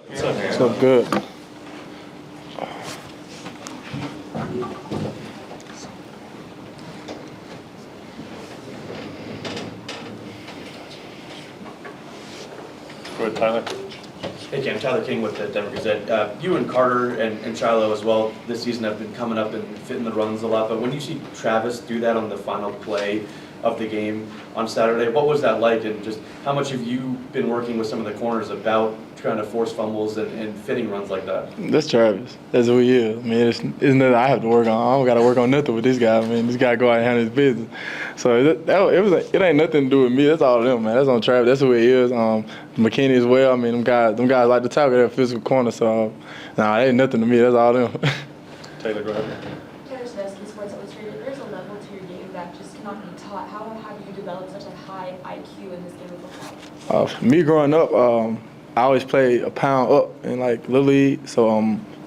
What's up, man? What's up, good? Go ahead, Tyler. Hey Cam, Tyler King with the Denver Gazette. You and Carter and Shiloh as well this season have been coming up and fitting the runs a lot, but when you see Travis do that on the final play of the game on Saturday, what was that like, and just how much have you been working with some of the corners about trying to force fumbles and fitting runs like that? That's Travis. That's who he is. I mean, it's nothing I have to work on. I don't got to work on nothing with this guy. I mean, this guy go out and handle his business. So it ain't nothing to do with me. That's all them, man. That's on Travis. That's who he is. McKinney as well. I mean, them guys like to tackle their physical corner. So, nah, it ain't nothing to me. That's all them. Taylor, go ahead. Sports Illustrated, there's a level to your game that just cannot be taught. How have you developed such a high IQ in this game of football? Me growing up, I always played a pound up in like Little League. So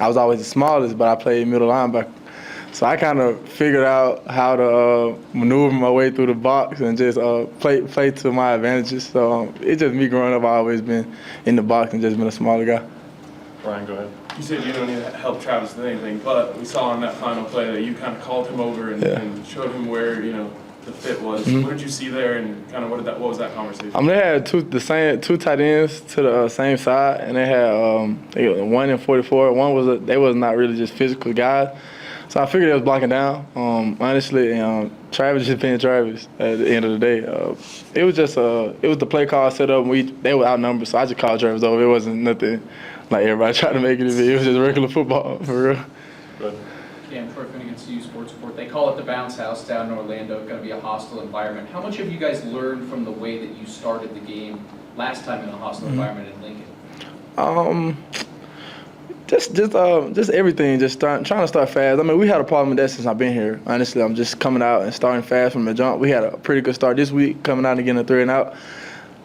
I was always the smallest, but I played middle linebacker. So I kind of figured out how to maneuver my way through the box and just play to my advantages. So it's just me growing up. I've always been in the box and just been a smaller guy. Brian, go ahead. You said you don't need to help Travis with anything, but we saw on that final play that you kind of called him over and showed him where the fit was. Mm-hmm. What did you see there, and kind of what was that conversation? They had two tight ends to the same side, and they had 1 and 44. They was not really just physical guys. So I figured they was blocking down, honestly, and Travis just being Travis at the end of the day. It was the play call set up, and they were outnumbered, so I just called Travis over. It wasn't nothing like everybody tried to make it. It was just regular football, for real. Good. Dan Troy Finnegan's CU Sports Report. They call it the bounce house down in Orlando. It's going to be a hostile environment. How much have you guys learned from the way that you started the game last time in a hostile environment in Lincoln? Just everything. Trying to start fast. I mean, we had a problem with that since I've been here. Honestly, I'm just coming out and starting fast from the jump. We had a pretty good start this week, coming out and getting a 3 and out.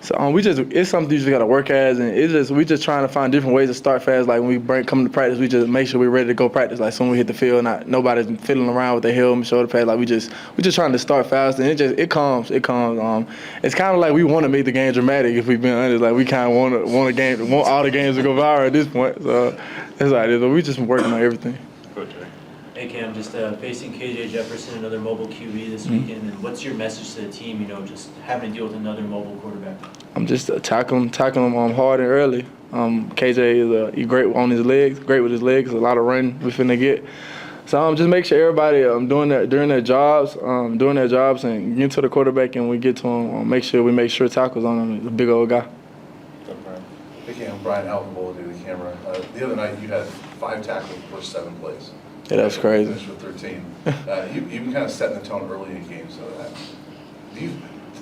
So it's something you just got to work as, and we just trying to find different ways to start fast. Like when we come to practice, we just make sure we're ready to go practice. Like soon we hit the field, nobody's fiddling around with their helmet, shoulder pad. Like we just trying to start fast, and it comes. It's kind of like we want to make the game dramatic. If we've been honest, like we kind of want all the games to go viral at this point. So that's how it is. But we just been working on everything. Go, Jay. Hey Cam, just facing KJ Jefferson, another mobile QB this weekend, and what's your message to the team, just having to deal with another mobile quarterback? I'm just tackling him hard and early. KJ is he's great on his legs, great with his legs, a lot of running we finna get. So just make sure everybody doing their jobs and get to the quarterback, and we get to him, make sure tackles on him, the big old guy. Hey Cam, Brian Altenbowl did the camera. The other night you had 5 tackles for 7 plays. Yeah, that was crazy. Finished with 13. You've been kind of setting the tone early in games. So do you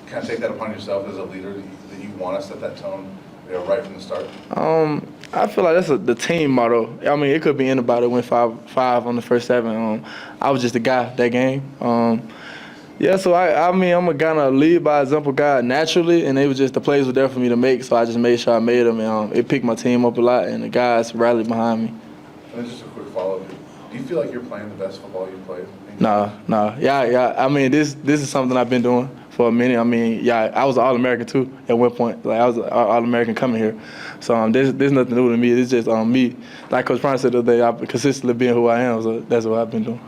kind of take that upon yourself as a leader that you want to set that tone right from the start? I feel like that's the team motto. I mean, it could be anybody went 5 on the first 7. I was just a guy that game. So I'm a kind of lead by example guy naturally, and the plays were there for me to make, so I just made sure I made them, and it picked my team up a lot, and the guys rallied behind me. And then just a quick follow-up. Do you feel like you're playing the best football you've played? No. Yeah. I mean, this is something I've been doing for a minute. I mean, I was an All-American too at one point. Like I was an All-American coming here. So there's nothing new to me. It's just me. Like Coach Prime said the other day, I've been consistently being who I am. So that's what I've been doing.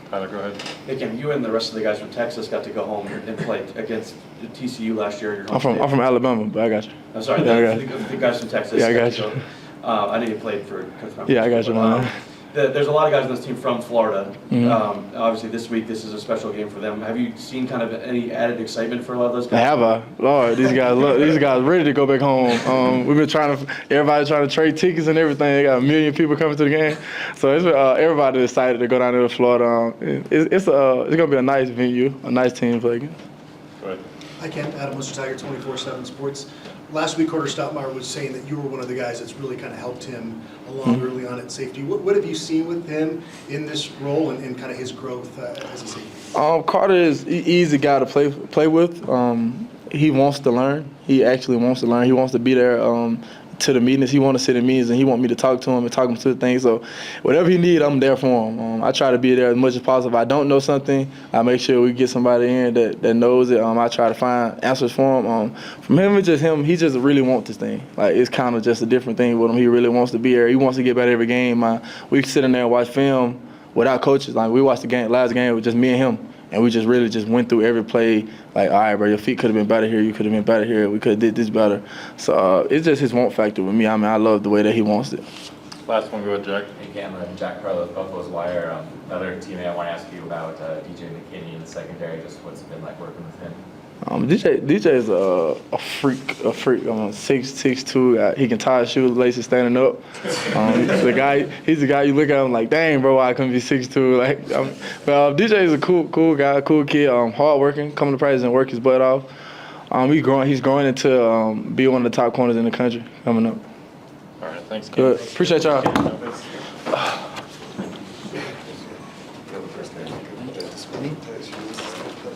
Tyler, go ahead. Hey Cam, you and the rest of the guys from Texas got to go home and play against TCU last year. Your home I'm from Alabama, but I got you. I'm sorry, Yeah, the guys from Texas. Yeah, I got you. I know you played for Coach Prime. Yeah, I got you, man. There's a lot of guys on this team from Florida. Mm-hmm. Obviously, this week, this is a special game for them. Have you seen kind of any added excitement for a lot of those guys? Have I? Lord, these guys ready to go back home. We've been everybody trying to trade tickets and everything. They got 1 million people coming to the game. So it's everybody excited to go down there to Florida. It's going to be a nice venue, a nice team to play against. Go ahead. Hi, Ken. Adam Lister, Tiger 24/7 Sports. Last week, Carter Stoutmeyer was saying that you were one of the guys that's really kind of helped him along early on at safety. What have you seen with him in this role and kind of his growth as a safety? Carter is easy guy to play with. He wants to learn. He actually wants to learn. He wants to be there. to the meetings. He want to sit in meetings, and he want me to talk to him and talk him to the things. So whatever he need, I'm there for him. I try to be there as much as possible. If I don't know something, I make sure we get somebody in that knows it. I try to find answers for him. From him, it's just him. He just really wants this thing. Like, it's kind of just a different thing with him. He really wants to be here. He wants to get better every game. We sit in there and watch film without coaches. Like, we watched the game, last game with just me and him. And we just really just went through every play, like, all right, bro, your feet could have been better here. You could have been better here. We could have did this better. So it's just his want factor with me. I love the way that he wants it. Last one, go ahead, Jack. Hey, Cam'ron, Jack Carlos, Buffalo's Wire. Another teammate I want to ask you about, DJ McKinney in the secondary, just what's it been like working with him? DJ is a freak. 6'2". He can tie his shoelaces standing up. He's the guy you look at him like, dang, bro, I couldn't be 6'2". But DJ is a cool guy, cool kid, hardworking, coming to practice and work his butt off. He's growing into be one of the top corners in the country coming up. All right, thanks. Good. Appreciate y'all. Thanks.